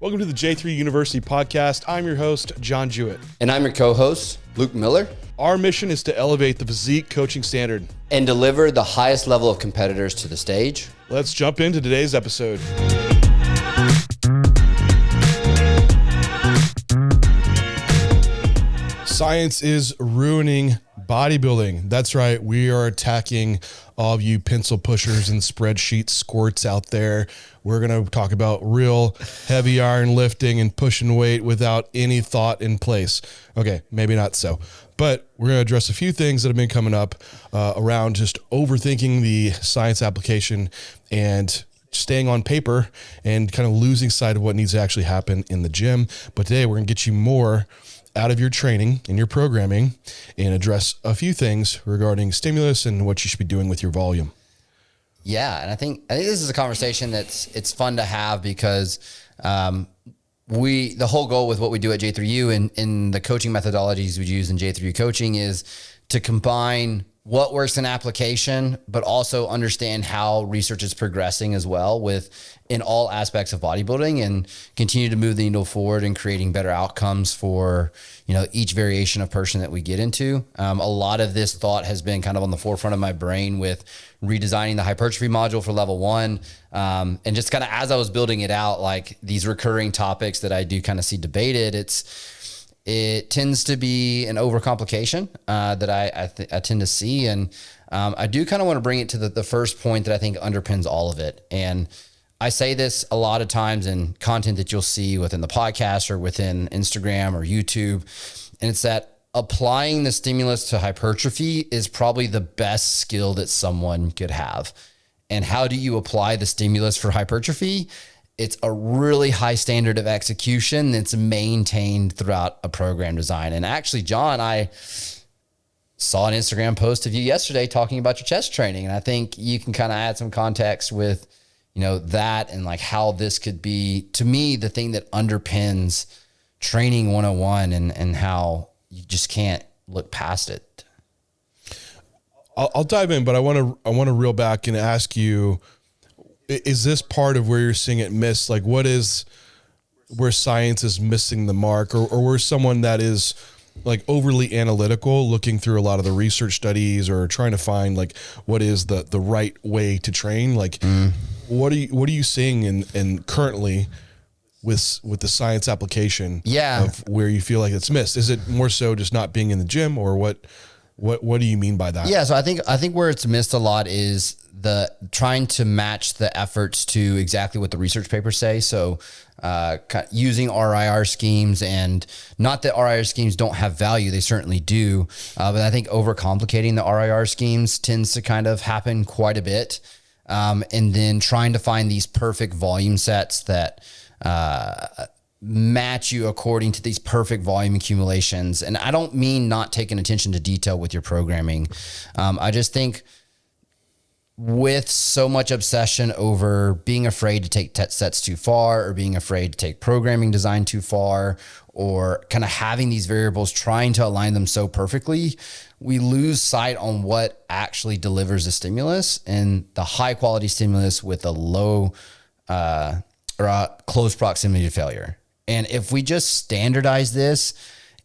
Welcome to the J3U University podcast. I'm your host, John Jewett. And I'm your co-host, Luke Miller. Our mission is to elevate the physique coaching standard and deliver the highest level of competitors to the stage. Let's jump into today's episode. Science is ruining bodybuilding. That's right. We are attacking all of you pencil pushers and spreadsheet squirts out there. We're going to talk about real heavy iron lifting and pushing weight without any thought in place. Okay, maybe not so. But we're going to address a few things that have been coming up around just overthinking the science application and staying on paper and kind of losing sight of what needs to actually happen in the gym. But today we're going to get you more out of your training and your programming and address a few things regarding stimulus and what you should be doing with your volume. Yeah, and I think this is a conversation it's fun to have because the whole goal with what we do at J3U and in the coaching methodologies we use in J3U Coaching is to combine what works in application, but also understand how research is progressing as well in all aspects of bodybuilding and continue to move the needle forward and creating better outcomes for, each variation of person that we get into. A lot of this thought has been kind of on the forefront of my brain with redesigning the hypertrophy module for level 1. And just kind of as I was building it out, like these recurring topics that I do kind of see debated, it tends to be an overcomplication that I tend to see. And I do kind of want to bring it to the first point that I think underpins all of it. And I say this a lot of times in content that you'll see within the podcast or within Instagram or YouTube. And it's that applying the stimulus to hypertrophy is probably the best skill that someone could have. And how do you apply the stimulus for hypertrophy? It's a really high standard of execution that's maintained throughout a program design. And actually, John, I saw an Instagram post of you yesterday talking about your chest training. And I think you can kind of add some context with, that and like how this could be, to me, the thing that underpins training 101 and how you just can't look past it. I'll dive in, but I want to reel back and ask you, is this part of where you're seeing it miss? Like what is where science is missing the mark or where someone that is like overly analytical looking through a lot of the research studies or trying to find like what is the right way to train? Like what are you seeing in currently with the science application of where you feel like it's missed? Is it more so just not being in the gym or what do you mean by that? Yeah. So I think where it's missed a lot is the trying to match the efforts to exactly what the research papers say. So using RIR schemes, and not that RIR schemes don't have value, they certainly do. But I think overcomplicating the RIR schemes tends to kind of happen quite a bit. And then trying to find these perfect volume sets that match you according to these perfect volume accumulations. And I don't mean not taking attention to detail with your programming. I just think with so much obsession over being afraid to take sets too far or being afraid to take programming design too far or kind of having these variables trying to align them so perfectly, we lose sight on what actually delivers a stimulus and the high quality stimulus with a low or a close proximity to failure. And if we just standardize this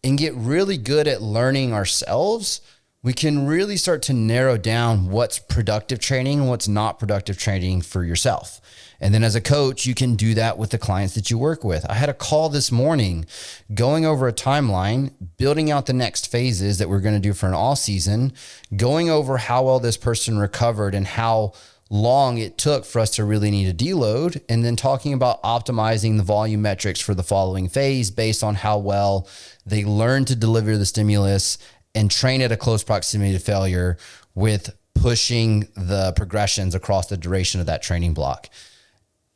and get really good at learning ourselves, we can really start to narrow down what's productive training and what's not productive training for yourself. And then as a coach, you can do that with the clients that you work with. I had a call this morning going over a timeline, building out the next phases that we're going to do for an all season, going over how well this person recovered and how long it took for us to really need a deload, and then talking about optimizing the volume metrics for the following phase based on how well they learn to deliver the stimulus and train at a close proximity to failure with pushing the progressions across the duration of that training block.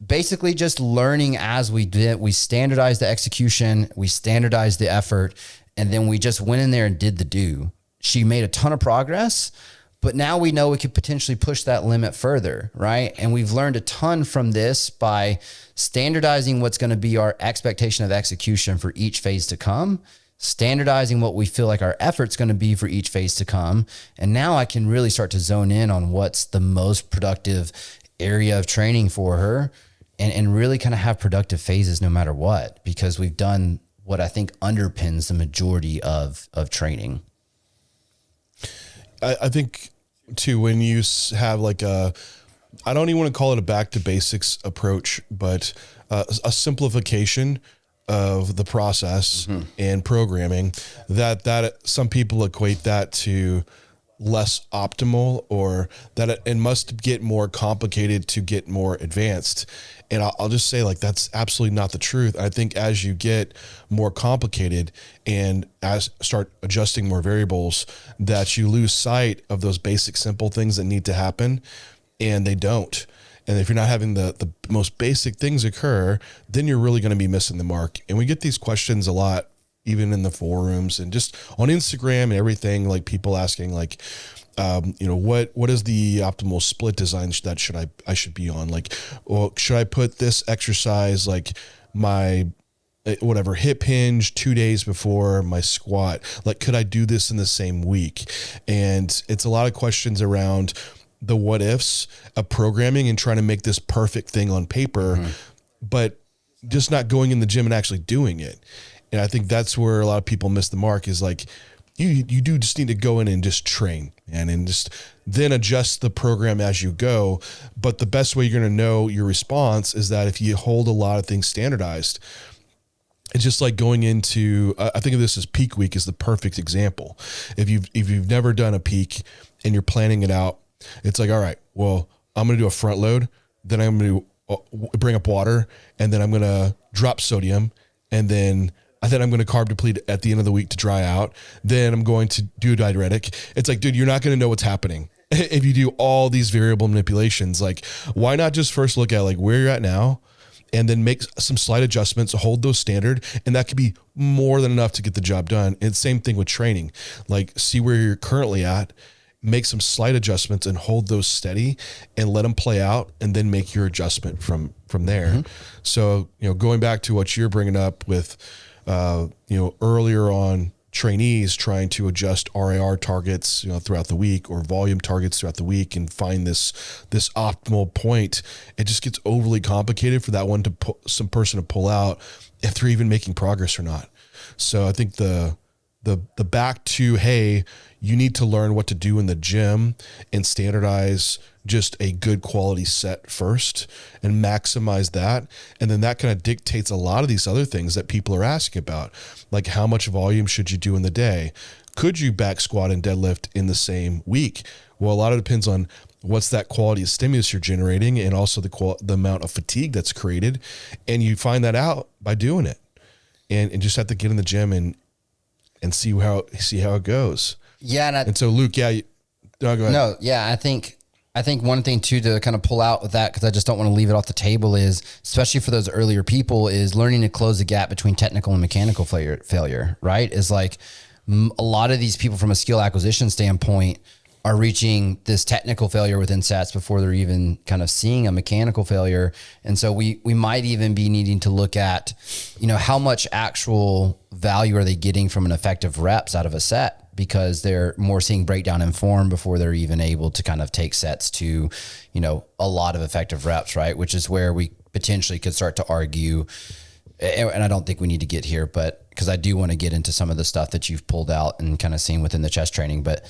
Basically just learning as we did, we standardized the execution, we standardized the effort, and then we just went in there and did the do. She made a ton of progress, but now we know we could potentially push that limit further, right? And we've learned a ton from this by standardizing what's going to be our expectation of execution for each phase to come, standardizing what we feel like our effort's going to be for each phase to come. And now I can really start to zone in on what's the most productive area of training for her. and really kind of have productive phases no matter what, because we've done what I think underpins the majority of training. I think too, when you have like I don't even want to call it a back to basics approach, but a simplification of the process and programming, that some people equate that to less optimal, or that it must get more complicated to get more advanced. And I'll just say, like, that's absolutely not the truth. I think as you get more complicated and as start adjusting more variables, that you lose sight of those basic, simple things that need to happen, and they don't. And if you're not having the most basic things occur, then you're really going to be missing the mark. And we get these questions a lot, even in the forums and just on Instagram and everything, like people asking like, what is the optimal split design that I should be on? Like, well, should I put this exercise, like my whatever hip hinge 2 days before my squat? Like, could I do this in the same week? And it's a lot of questions around the what ifs of programming and trying to make this perfect thing on paper, but just not going in the gym and actually doing it. And I think that's where a lot of people miss the mark, is like, you do just need to go in and just train and just then adjust the program as you go. But the best way you're going to know your response is that if you hold a lot of things standardized. It's just like going into, I think of this as peak week is the perfect example. If you've never done a peak and you're planning it out, it's like, all right, well, I'm going to do a front load, then I'm going to bring up water, and then I'm going to drop sodium, and then I'm going to carb deplete at the end of the week to dry out. Then I'm going to do a diuretic. It's like, dude, you're not going to know what's happening if you do all these variable manipulations. Like, why not just first look at like where you're at now, and then make some slight adjustments, hold those standard, and that could be more than enough to get the job done. And same thing with training. Like, see where you're currently at, make some slight adjustments and hold those steady and let them play out, and then make your adjustment from there. So, going back to what you're bringing up with, earlier on, trainees trying to adjust RAR targets, throughout the week, or volume targets throughout the week, and find this optimal point. It just gets overly complicated for that one to some person to pull out if they're even making progress or not. So I think the back to, hey, you need to learn what to do in the gym and standardize just a good quality set first and maximize that. And then that kind of dictates a lot of these other things that people are asking about. Like, how much volume should you do in the day? Could you back squat and deadlift in the same week? Well, a lot of it depends on what's that quality of stimulus you're generating, and also the amount of fatigue that's created. And you find that out by doing it, and just have to get in the gym and see how it goes. Yeah. And so Luke, go ahead. No, yeah, I think one thing too to kind of pull out with that, because I just don't want to leave it off the table, is, especially for those earlier people, is learning to close the gap between technical and mechanical failure, right? Is like a lot of these people from a skill acquisition standpoint are reaching this technical failure within sets before they're even kind of seeing a mechanical failure. And so we might even be needing to look at, how much actual value are they getting from an effective reps out of a set, because they're more seeing breakdown in form before they're even able to kind of take sets to, a lot of effective reps, right? Which is where we potentially could start to argue, and I don't think we need to get here, but because I do want to get into some of the stuff that you've pulled out and kind of seen within the chest training, but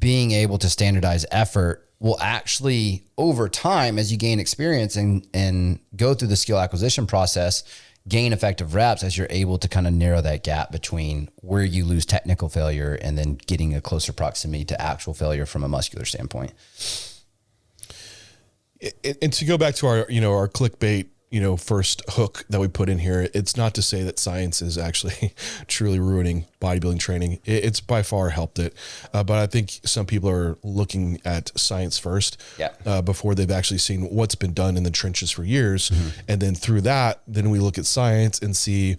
being able to standardize effort will actually, over time, as you gain experience and go through the skill acquisition process, gain effective reps as you're able to kind of narrow that gap between where you lose technical failure and then getting a closer proximity to actual failure from a muscular standpoint. And to go back to our clickbait, first hook that we put in here, it's not to say that science is actually truly ruining bodybuilding training. It's by far helped it. But I think some people are looking at science first, before they've actually seen what's been done in the trenches for years. And then through that, then we look at science and see,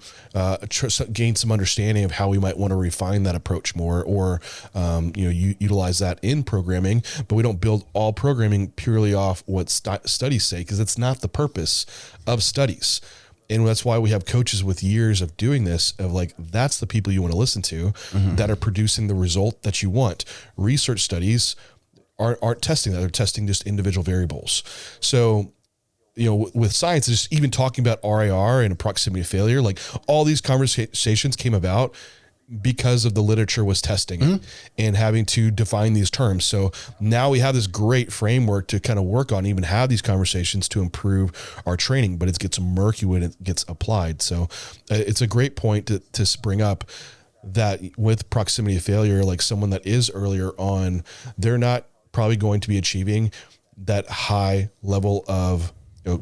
gain some understanding of how we might want to refine that approach more, or, utilize that in programming. But we don't build all programming purely off what studies say, because it's not the purpose of studies. And that's why we have coaches with years of doing this, of like, that's the people you want to listen to, that are producing the result that you want. Research studies aren't testing that. They're testing just individual variables. So with science, just even talking about RIR and proximity to failure, like all these conversations came about because of the literature was testing it and having to define these terms. So now we have this great framework to kind of work on, even have these conversations to improve our training, but it gets murky when it gets applied. So it's a great point to bring up that with proximity to failure, like someone that is earlier on, they're not probably going to be achieving that high level of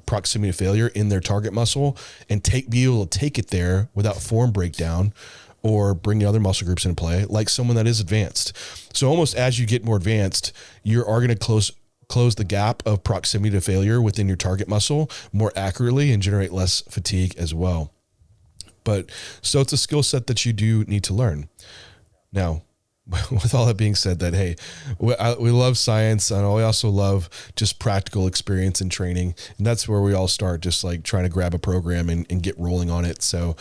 proximity to failure in their target muscle and be able to take it there without form breakdown or bringing other muscle groups into play, like someone that is advanced. So almost as you get more advanced, you are going to close the gap of proximity to failure within your target muscle more accurately and generate less fatigue as well. But so it's a skill set that you do need to learn. Now, with all that being said, that, hey, we love science, and we also love just practical experience and training. And that's where we all start, just like trying to grab a program and get rolling on it. So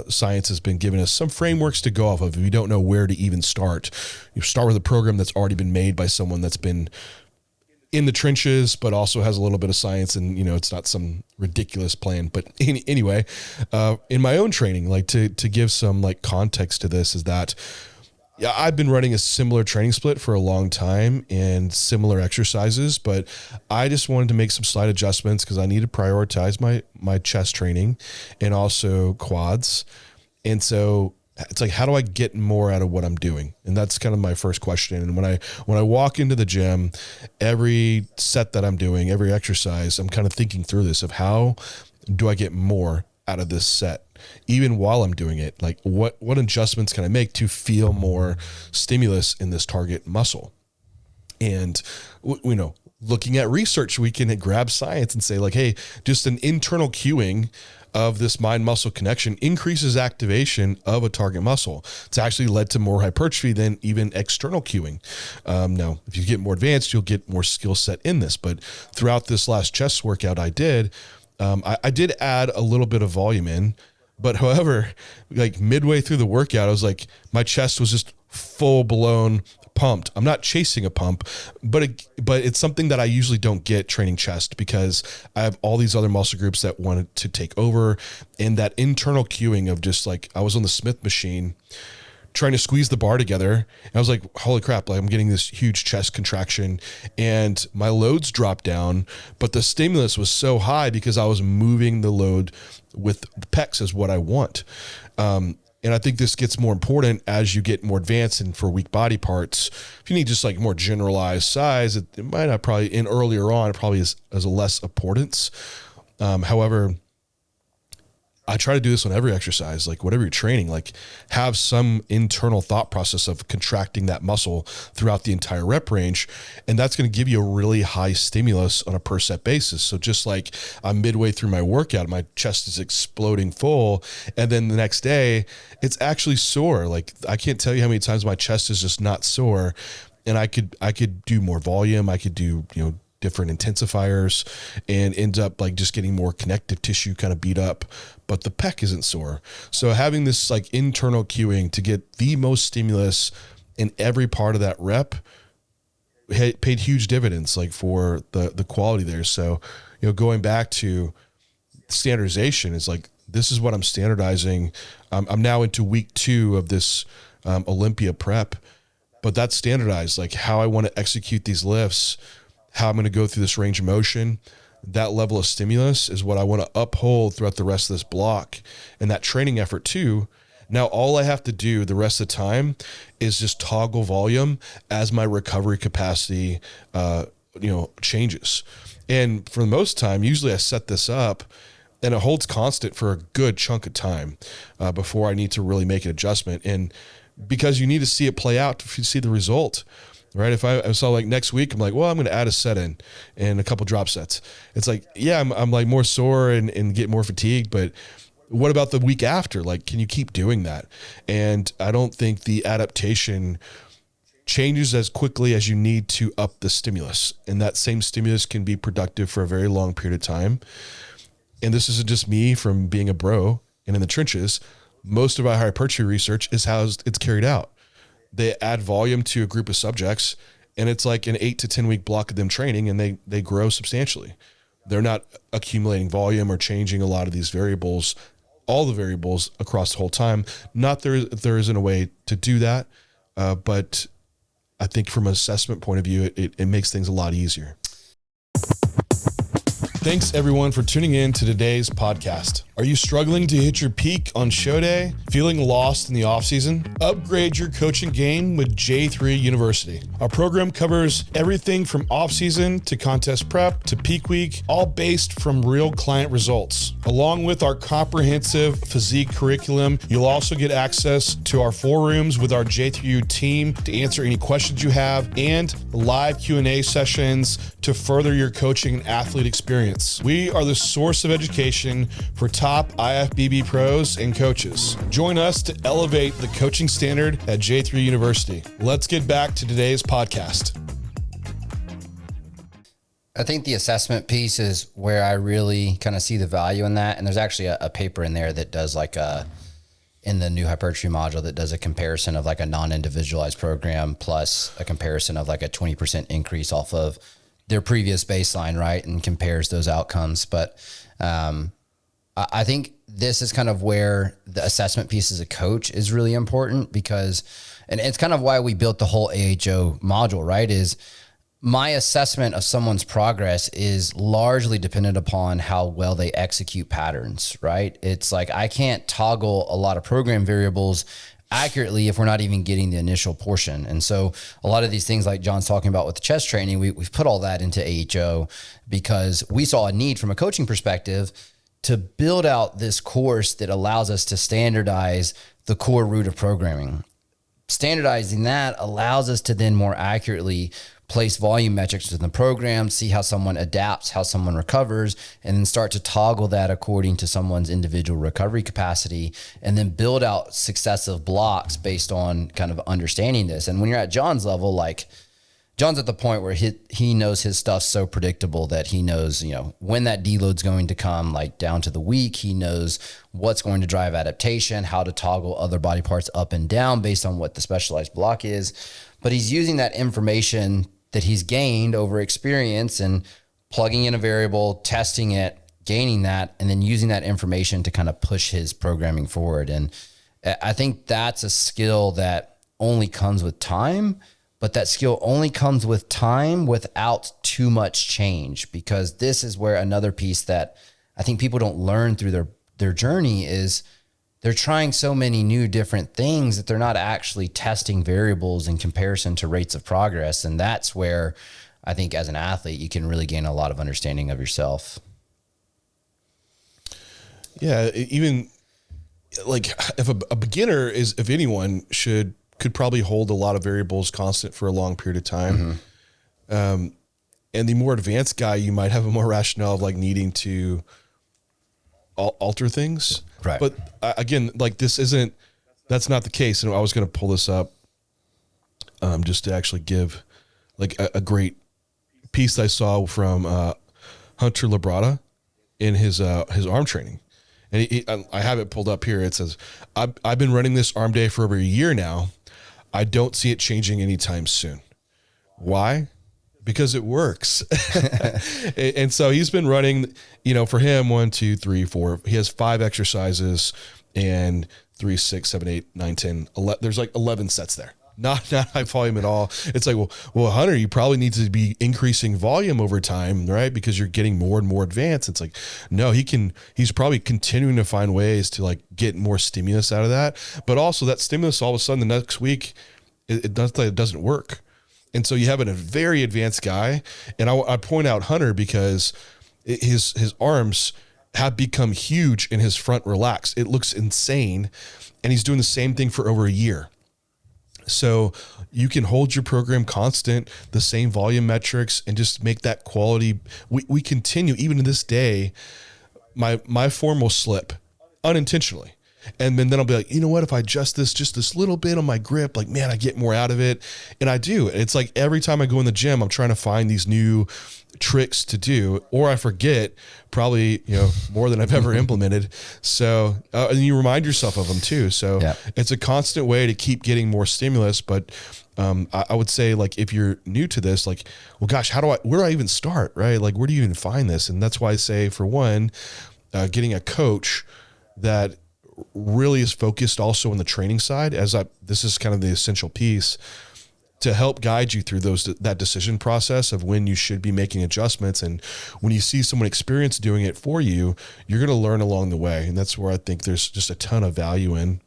science has been giving us some frameworks to go off of. If you don't know where to even start, you start with a program that's already been made by someone that's been in the trenches, but also has a little bit of science, and it's not some ridiculous plan. But anyway, in my own training, like to give some like context to this, is that I've been running a similar training split for a long time and similar exercises, but I just wanted to make some slight adjustments because I need to prioritize my chest training and also quads. And so it's like, how do I get more out of what I'm doing? And that's kind of my first question. And when I walk into the gym, every set that I'm doing, every exercise, I'm kind of thinking through this of how do I get more out of this set, even while I'm doing it. Like what adjustments can I make to feel more stimulus in this target muscle? And looking at research, we can grab science and say like, hey, just an internal cueing of this mind muscle connection increases activation of a target muscle. It's actually led to more hypertrophy than even external cueing. Now, if you get more advanced, you'll get more skill set in this, but throughout this last chest workout I did add a little bit of volume in, but however, like midway through the workout, I was like, my chest was just full blown pumped. I'm not chasing a pump, but it's something that I usually don't get training chest because I have all these other muscle groups that wanted to take over, and that internal cueing of just like, I was on the Smith machine trying to squeeze the bar together. And I was like, holy crap, like I'm getting this huge chest contraction and my loads dropped down, but the stimulus was so high because I was moving the load with the pecs is what I want. And I think this gets more important as you get more advanced and for weak body parts. If you need just like more generalized size, it might not probably earlier on, it probably is a less importance. However, I try to do this on every exercise, like whatever you're training, like have some internal thought process of contracting that muscle throughout the entire rep range. And that's going to give you a really high stimulus on a per set basis. So just like I'm midway through my workout, my chest is exploding full. And then the next day it's actually sore. Like I can't tell you how many times my chest is just not sore. And I could do more volume. I could do, different intensifiers and end up like just getting more connective tissue kind of beat up, but the pec isn't sore. So having this like internal cueing to get the most stimulus in every part of that rep paid huge dividends, like for the quality there. So, going back to standardization is like, this is what I'm standardizing. I'm now into week 2 of this Olympia prep, but that's standardized, like how I want to execute these lifts, how I'm going to go through this range of motion. That level of stimulus is what I want to uphold throughout the rest of this block, and that training effort too. Now, all I have to do the rest of the time is just toggle volume as my recovery capacity, changes. And for the most time, usually I set this up and it holds constant for a good chunk of time before I need to really make an adjustment. And because you need to see it play out to see the result. Right. If I saw like next week, I'm like, well, I'm going to add a set in and a couple drop sets. It's like, yeah, I'm like more sore and get more fatigued, but what about the week after? Like, can you keep doing that? And I don't think the adaptation changes as quickly as you need to up the stimulus. And that same stimulus can be productive for a very long period of time. And this isn't just me from being a bro and in the trenches. Most of our hypertrophy research is how it's carried out. They add volume to a group of subjects, and it's like an 8 to 10 week block of them training, and they grow substantially. they're not accumulating volume or changing a lot of these variables, all the variables across the whole time. Not there isn't a way to do that, but I think from an assessment point of view, it makes things a lot easier. Thanks everyone for tuning in to today's podcast. Are you struggling to hit your peak on show day? Feeling lost in the off season? Upgrade your coaching game with J3 University. Our program covers everything from off season to contest prep to peak week, all based from real client results. Along with our comprehensive physique curriculum, you'll also get access to our 4 rooms with our J3U team to answer any questions you have, and live Q&A sessions to further your coaching and athlete experience. We are the source of education for top IFBB pros and coaches. Join us to elevate the coaching standard at J3 University. Let's get back to today's podcast. I think the assessment piece is where I really kind of see the value in that. And there's actually a paper in there that does in the new hypertrophy module that does a comparison of like a non-individualized program plus a comparison of like a 20% increase off of their previous baseline, right? And compares those outcomes. But I think this is kind of where the assessment piece as a coach is really important because, and it's kind of why we built the whole AHO module, right? Is my assessment of someone's progress is largely dependent upon how well they execute patterns, right? It's like, I can't toggle a lot of program variables accurately if we're not even getting the initial portion. And so a lot of these things like John's talking about with the chest training, we've put all that into AHO because we saw a need from a coaching perspective to build out this course that allows us to standardize the core root of programming. Standardizing that allows us to then more accurately place volume metrics within the program, see how someone adapts, how someone recovers, and then start to toggle that according to someone's individual recovery capacity, and then build out successive blocks based on kind of understanding this. And when you're at John's level, like John's at the point where he knows his stuff's so predictable that he knows, when that deload's going to come, like down to the week. He knows what's going to drive adaptation, how to toggle other body parts up and down based on what the specialized block is. But he's using that information that he's gained over experience and plugging in a variable, testing it, gaining that, and then using that information to kind of push his programming forward. And I think that's a skill that only comes with time, but that skill only comes with time without too much change, because this is where another piece that I think people don't learn through their journey is they're trying so many new different things that they're not actually testing variables in comparison to rates of progress. And that's where I think as an athlete, you can really gain a lot of understanding of yourself. Yeah. Even like if a beginner if anyone could probably hold a lot of variables constant for a long period of time. Mm-hmm. And the more advanced guy, you might have a more rationale of like needing to alter things. Right. But again, like that's not the case. And I was going to pull this up just to actually give like a great piece I saw from Hunter Labrada in his arm training. And I have it pulled up here. It says, I've been running this arm day for over a year now. I don't see it changing anytime soon. Why? Because it works. And so he's been running, for him, 1, 2, 3, 4, he has 5 exercises and 3, 6, 7, 8, 9, 10, 11, there's like 11 sets there. Not high volume at all. It's like, well, Hunter, you probably need to be increasing volume over time, right? Because you're getting more and more advanced. It's like, no, he's probably continuing to find ways to like get more stimulus out of that. But also that stimulus, all of a sudden the next week, it doesn't work. And so you have a very advanced guy. And I point out Hunter because his arms have become huge and his front relaxed. It looks insane. And he's doing the same thing for over a year. So you can hold your program constant, the same volume metrics, and just make that quality. We continue, even to this day, my form will slip unintentionally. And then I'll be like, you know what, if I adjust this just this little bit on my grip, like, man, I get more out of it. And I do. It's like every time I go in the gym, I'm trying to find these new tricks to do, or I forget probably, more than I've ever implemented. So, and you remind yourself of them too. So It's a constant way to keep getting more stimulus. But I would say, like, if you're new to this, like, well, gosh, where do I even start? Right. Like, where do you even find this? And that's why I say, for one, getting a coach that really is focused also on the training side, this is kind of the essential piece to help guide you through that decision process of when you should be making adjustments. And when you see someone experienced doing it for you, you're going to learn along the way. And that's where I think there's just a ton of value in.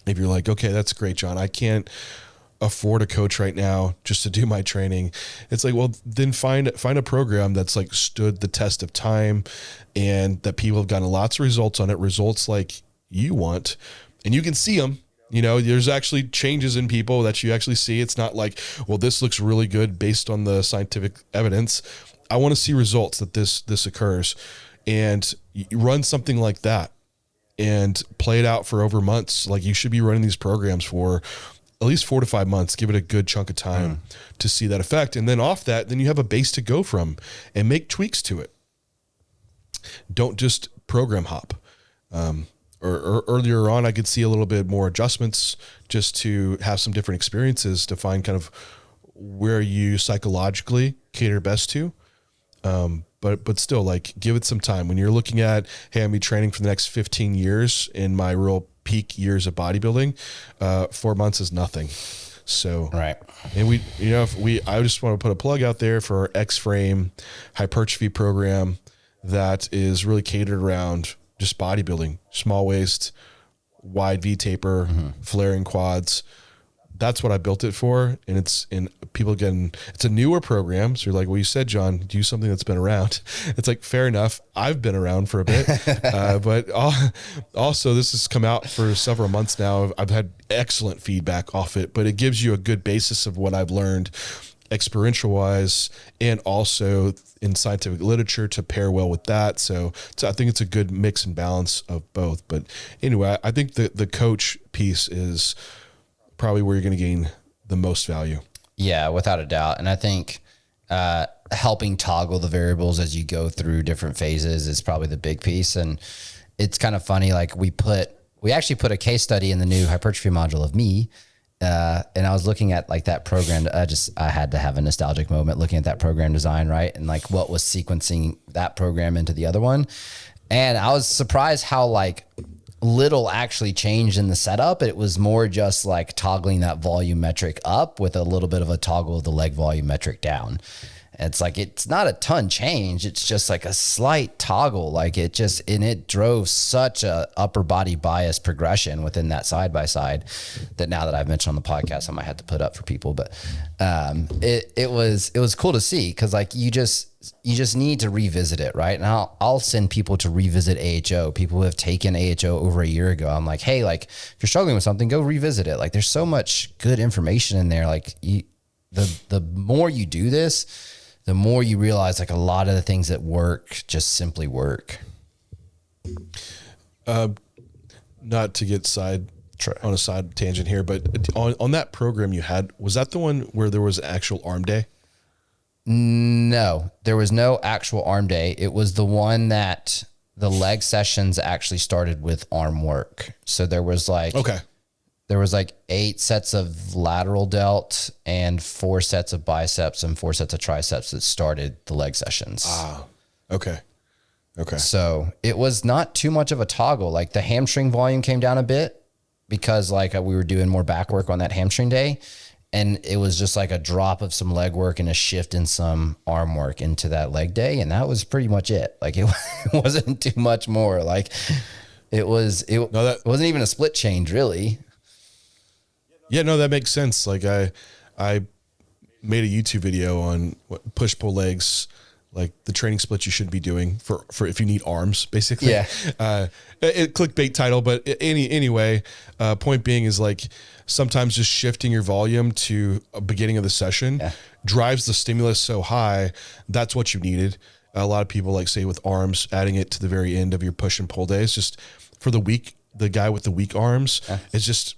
If you're like, okay, that's great, John, I can't afford a coach right now just to do my training. It's like, well, then find a program that's like stood the test of time and that people have gotten lots of results on it, results like you want, and you can see them. There's actually changes in people that you actually see. It's not like, well, this looks really good based on the scientific evidence. I want to see results that this occurs, and you run something like that and play it out for over months. Like, you should be running these programs for at least 4 to 5 months. Give it a good chunk of time to see that effect. And then off that, then you have a base to go from and make tweaks to it. Don't just program hop. Or earlier on, I could see a little bit more adjustments just to have some different experiences to find kind of where you psychologically cater best to. But still, like, give it some time. When you're looking at, hey, I'm be training for the next 15 years in my real peak years of bodybuilding, 4 months is nothing. So, right. And I just want to put a plug out there for our X-Frame Hypertrophy program that is really catered around just bodybuilding, small waist, wide V taper, flaring quads. That's what I built it for. And it's a newer program. So you're like, well, you said, John, do something that's been around. It's like, fair enough. I've been around for a bit, but also this has come out for several months now. I've had excellent feedback off it, but it gives you a good basis of what I've learned experiential wise and also in scientific literature to pair well with that. So I think it's a good mix and balance of both. But anyway, I think the coach piece is probably where you're going to gain the most value. Yeah, without a doubt. And I think helping toggle the variables as you go through different phases is probably the big piece. And it's kind of funny, like we actually put a case study in the new hypertrophy module of me. And I was looking at like that program. I had to have a nostalgic moment looking at that program design, right? And like what was sequencing that program into the other one. And I was surprised how like little actually changed in the setup. It was more just like toggling that volume metric up with a little bit of a toggle of the leg volume metric down. It's like, it's not a ton change. It's just like a slight toggle. Like it drove such a upper body bias progression within that side by side that now that I've mentioned on the podcast, I might have to put up for people, but it was cool to see. Cause like you just need to revisit it. Right. And I'll send people to revisit AHO, people who have taken AHO over a year ago. I'm like, hey, like if you're struggling with something, go revisit it. Like there's so much good information in there. Like the more you do this, the more you realize like a lot of the things that work just simply work. Not to get on a side tangent here, but on that program you had, was that the one where there was an actual arm day? No, there was no actual arm day. It was the one that the leg sessions actually started with arm work. So there was like, there was like 8 sets of lateral delt and 4 sets of biceps and 4 sets of triceps that started the leg sessions. Okay. So it was not too much of a toggle. Like the hamstring volume came down a bit because like we were doing more back work on that hamstring day. And it was just like a drop of some leg work and a shift in some arm work into that leg day. And that was pretty much it. Like it wasn't too much more. Like it wasn't even a split change really. Yeah, no, that makes sense. Like I made a YouTube video on push pull legs, like the training splits you should be doing for if you need arms, basically. Yeah. Clickbait title, but anyway, point being is like sometimes just shifting your volume to a beginning of the session drives the stimulus so high. That's what you needed. A lot of people like say with arms, adding it to the very end of your push and pull days, just for the guy with the weak arms, it's just,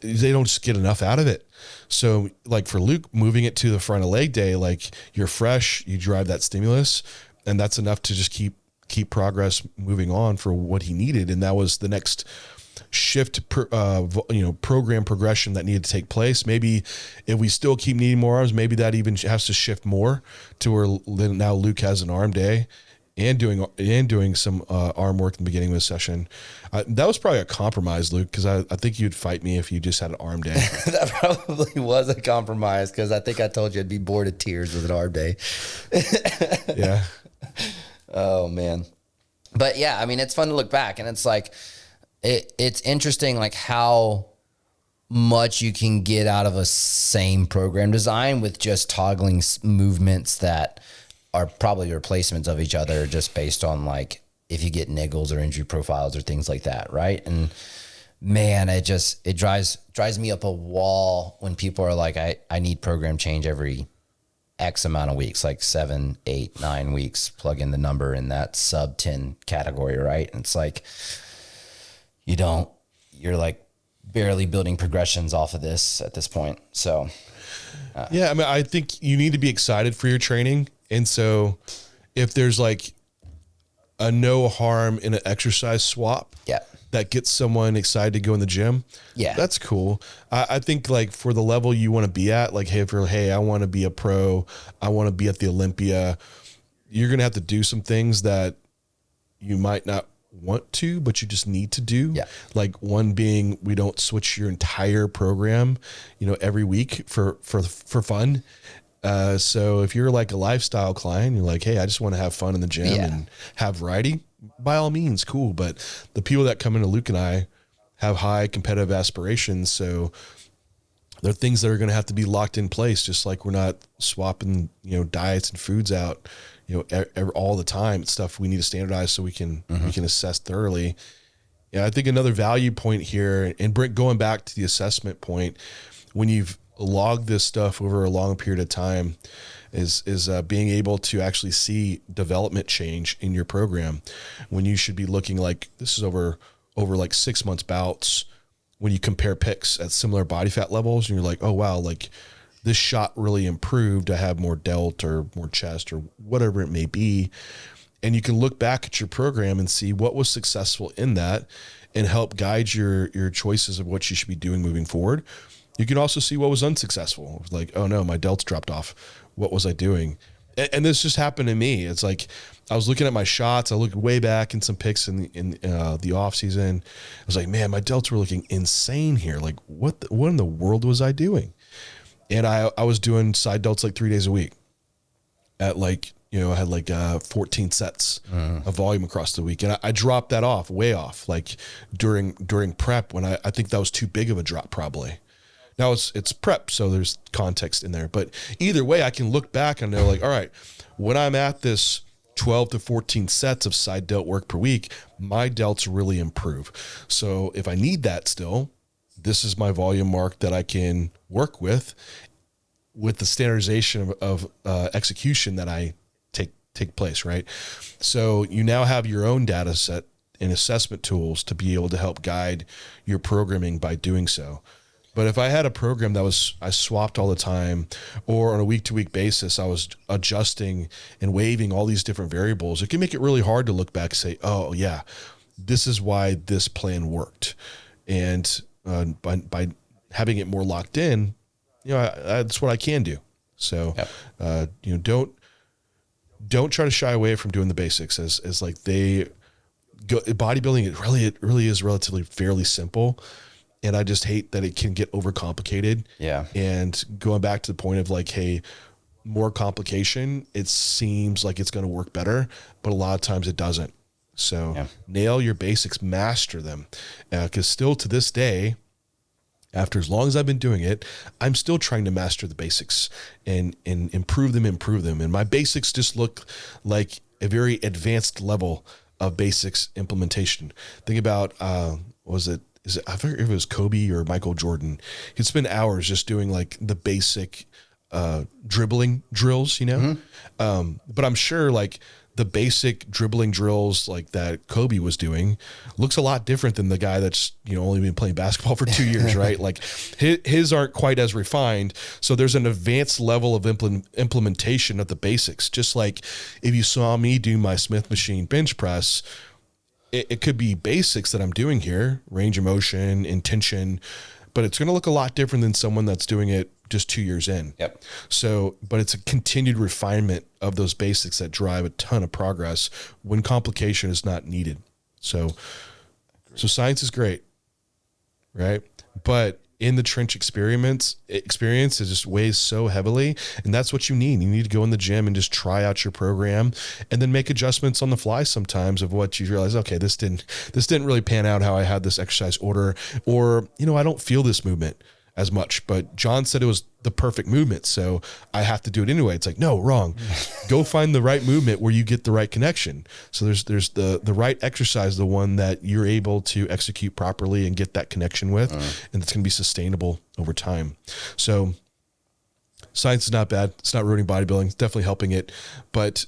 they don't just get enough out of it. So like for Luke, moving it to the front of leg day, like you're fresh, you drive that stimulus, and that's enough to just keep keep progress moving on for what he needed. And that was the next shift, program progression that needed to take place. Maybe if we still keep needing more arms, maybe that even has to shift more to where now Luke has an arm day and doing some arm work in the beginning of the session. That was probably a compromise, Luke, because I think you'd fight me if you just had an arm day. That probably was a compromise, because I think I told you I'd be bored of tears with an arm day. Yeah. Oh, man. But yeah, I mean, it's fun to look back, and it's like, it's interesting, like how much you can get out of a same program design with just toggling movements that are probably replacements of each other, just based on like if you get niggles or injury profiles or things like that, right? And man, it drives me up a wall when people are like, I need program change every X amount of weeks, like 7, 8, 9 weeks, plug in the number in that sub 10 category, right? And it's like, you're like barely building progressions off of this at this point. So yeah, I mean, I think you need to be excited for your training. And so if there's like a no harm in an exercise swap that gets someone excited to go in the gym, that's cool. I think like for the level you want to be at, like, hey, I want to be a pro, I want to be at the Olympia, you're going to have to do some things that you might not want to, but you just need to do. Like one being, we don't switch your entire program, every week for fun. So if you're like a lifestyle client, you're like, hey, I just want to have fun in the gym and have variety, by all means, cool. But the people that come into Luke and I have high competitive aspirations. So there are things that are going to have to be locked in place, just like we're not swapping, diets and foods out, all the time. It's stuff we need to standardize so we can assess thoroughly. Yeah, I think another value point here, and going back to the assessment point, when you've logged this stuff over a long period of time, is being able to actually see development change in your program, when you should be looking like this is over like 6 months bouts. When you compare pics at similar body fat levels, and you're like, oh wow, like this shot really improved. I have more delt or more chest or whatever it may be. And you can look back at your program and see what was successful in that and help guide your choices of what you should be doing moving forward. You can also see what was unsuccessful. Like, oh no, my delts dropped off. What was I doing? And this just happened to me. It's like, I was looking at my shots. I looked way back in some pics in the off season. I was like, man, my delts were looking insane here. Like what in the world was I doing? And I was doing side delts like 3 days a week at like, I had like 14 sets of volume across the week. And I dropped that way off, like during prep, when I think that was too big of a drop probably. Now it's prep, so there's context in there. But either way, I can look back and know like, all right, when I'm at this 12 to 14 sets of side delt work per week, my delts really improve. So if I need that still, this is my volume mark that I can work with the standardization of execution that I take place, right? So you now have your own data set and assessment tools to be able to help guide your programming by doing so. But if I had a program that I swapped all the time, or on a week-to-week basis, I was adjusting and waiving all these different variables, it can make it really hard to look back and say, oh yeah, this is why this plan worked. And by having it more locked in, that's what I can do. So, don't try to shy away from doing the basics as like they go. Bodybuilding, it really is relatively fairly simple. And I just hate that it can get overcomplicated. Yeah. And going back to the point of like, hey, more complication, it seems like it's going to work better, but a lot of times it doesn't. So nail your basics, master them. Because still to this day, after as long as I've been doing it, I'm still trying to master the basics and improve them. And my basics just look like a very advanced level of basics implementation. Think about, I forget if it was Kobe or Michael Jordan. He'd spend hours just doing like the basic dribbling drills, But I'm sure like the basic dribbling drills like that Kobe was doing looks a lot different than the guy that's, only been playing basketball for 2 years, right? Like his aren't quite as refined. So there's an advanced level of implementation of the basics. Just like if you saw me do my Smith machine bench press, it could be basics that I'm doing here, range of motion, intention, but it's going to look a lot different than someone that's doing it just 2 years in. Yep. So, but it's a continued refinement of those basics that drive a ton of progress when complication is not needed. So science is great, right? But in the trench experience it just weighs so heavily, and that's what you need. You need to go in the gym and just try out your program and then make adjustments on the fly sometimes of what you realize, okay, this didn't really pan out how I had this exercise order, or, I don't feel this movement as much, but John said it was the perfect movement, so I have to do it anyway. It's like, no, wrong. Go find the right movement where you get the right connection. So there's the right exercise, the one that you're able to execute properly and get that connection with, and it's going to be sustainable over time. So science is not bad. It's not ruining bodybuilding. It's definitely helping it, but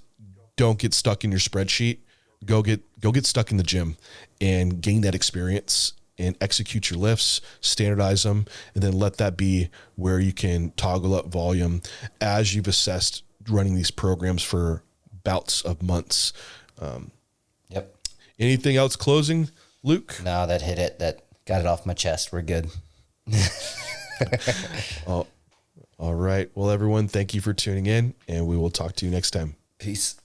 don't get stuck in your spreadsheet. Go get stuck in the gym and gain that experience and execute your lifts, standardize them, and then let that be where you can toggle up volume as you've assessed running these programs for bouts of months. Yep. Anything else closing, Luke? No, that hit it. That got it off my chest. We're good. All right. Well, everyone, thank you for tuning in, and we will talk to you next time. Peace.